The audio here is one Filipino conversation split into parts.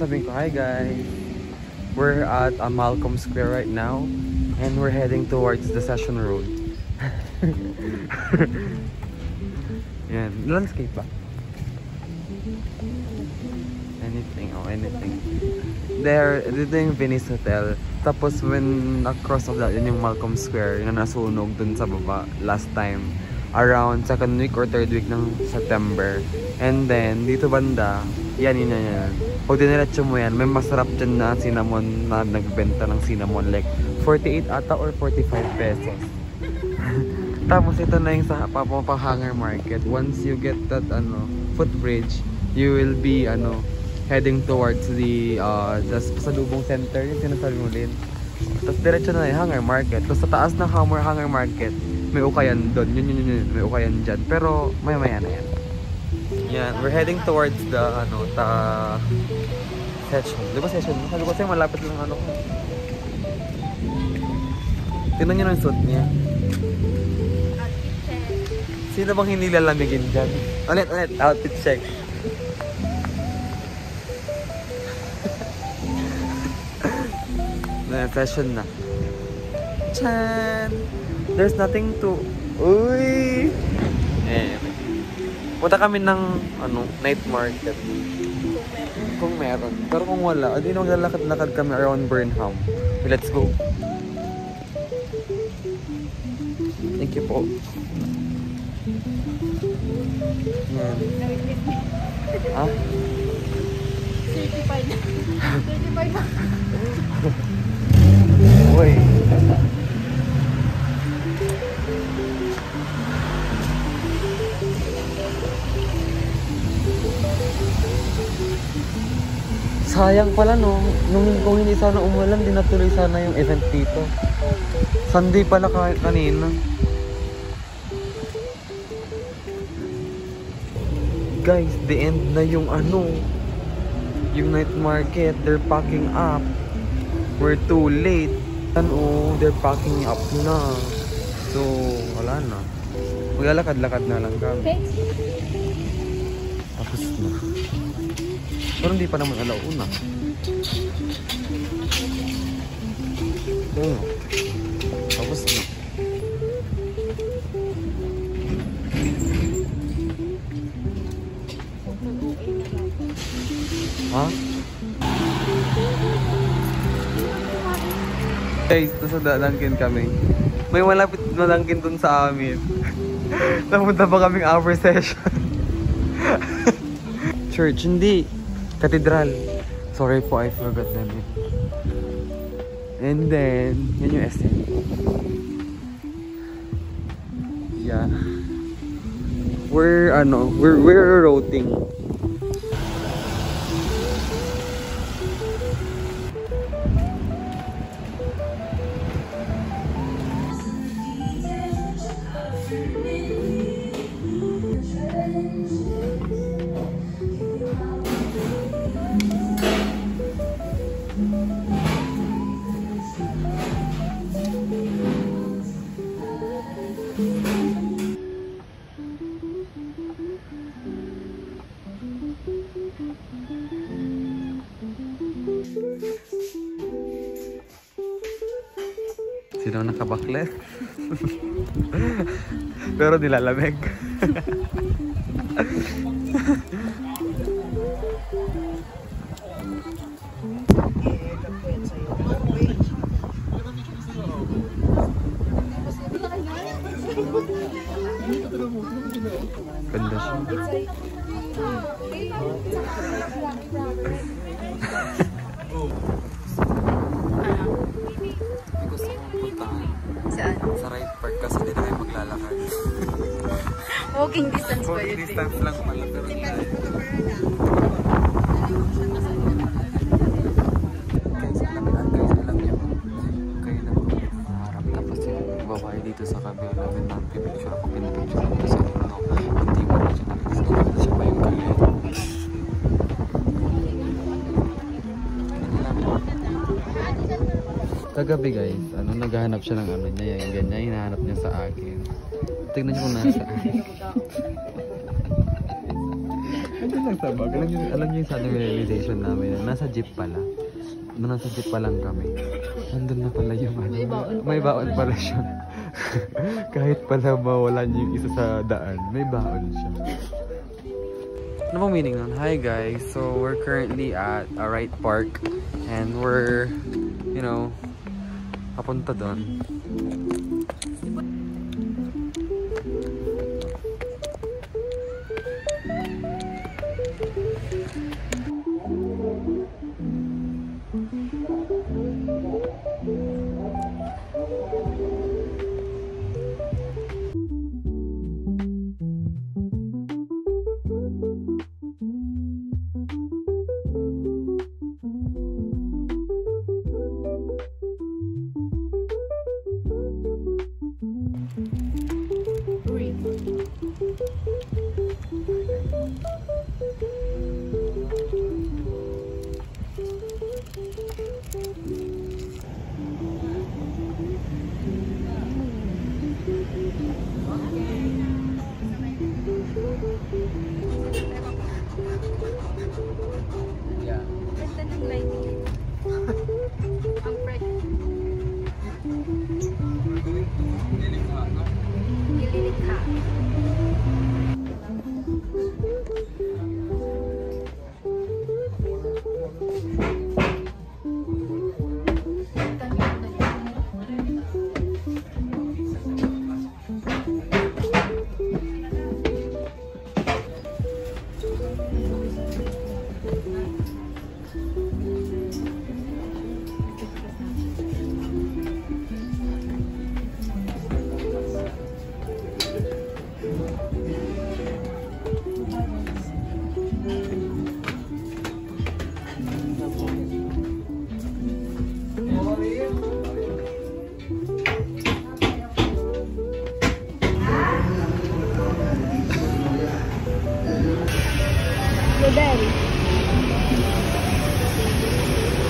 sasabihin ko, hi guys! We're at Malcolm Square right now and we're heading towards the Session Road. Yan, landscape ba? Anything, oh anything. Dito yung Venice Hotel. Tapos when across of that, yun yung Malcolm Square, yun na nasunog dun sa baba last time. Around 2nd week or 3rd week ng September. And then, dito banda, yan. Pag diniretso mo yan, may masarap dyan na cinnamon na nagbenta ng cinnamon. Like, 48 ata or 45 pesos. Tapos ito na yung sa Hanger Market. Once you get that footbridge, you will be heading towards the pasalubong center, yung sinasabi mo din. Tapos diretso na yung Hanger Market. Tapos sa taas ng Hanger Market, may ukayan doon. Yun, may ukayan dyan. Pero maya na yan. Yan, we're heading towards the Session. Di ba Session? Sabi ko sa'yo, malapit lang ko. Tignan nyo yung suit niya. Sino bang hindi lalamigin dyan? Ulit, outfit check. Session na. Chan! There's nothing to... Uy! Punta kami ng night market. Kung meron. Pero kung wala, adi na maglalakad-lakad kami around Burnham. Let's go. Thank you po. Yan. Ah? 35 na. Uy. Sayang pala no, kung hindi sana umulan, di natuloy sana yung event dito. Sunday pala kanina. Guys, the end na yung yung night market. They're packing up. We're too late. They're packing up na. So, wala na. Maglalakad-lakad na lang kami. Tapos na. Pero hindi pa naman alauna. Tapos na. Ha? Guys, nasa Dunkin kami. May malapit na Dunkin dun sa amin. Napunta pa kaming hour session. Church, hindi. Cathedral. Sorry po, I forgot them. And then, yan yung SM. Yeah. We're routing. Sino nakabaklet? Pero nilalamig. Ganda siya. Saan? Sa right park kasi hindi na kayo maglalakad. Walking distance ba yun? Walking distance lang pala pero hindi. Guys, alam niyo. Kayo na harap tapos yung babae dito sa kabila namin ng pipicture ako pinipicture ako kasi hindi mo na siya nakikita siya pa yung galit. Kagabi guys, naghahanap siya ng niya, yung ganyan, hinahanap niya sa akin. Tignan niyo kung nasa akin. lang sa bag. Alam niyo yung sa realization namin. Nasa jeep pala. Nasa jeep pa lang kami. Nandun na pala yung ano. May baon pala siya. Kahit pala mawala niyo yung isa sa daan, may baon siya. Ano bang meaning nun? Hi guys, so we're currently at a Wright Park and we're, you know, papunta doon.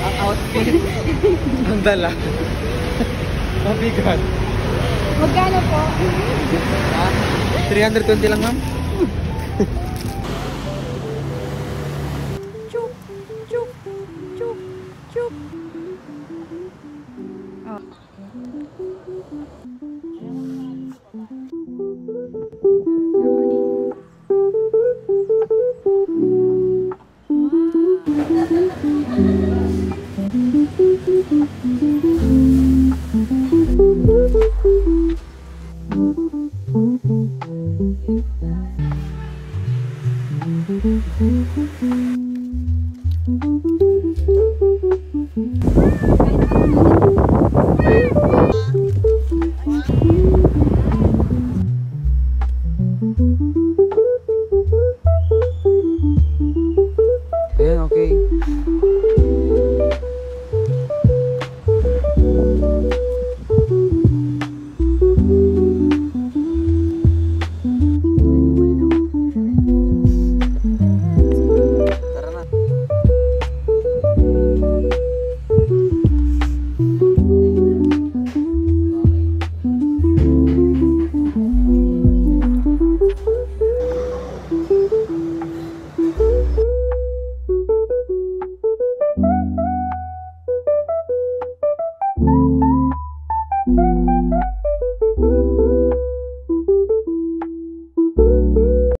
Ang outfit. Ang dala. Mabigat. Magkano po? 320 lang, ma'am. Chup, chup, chup, chup. Oh. Wow.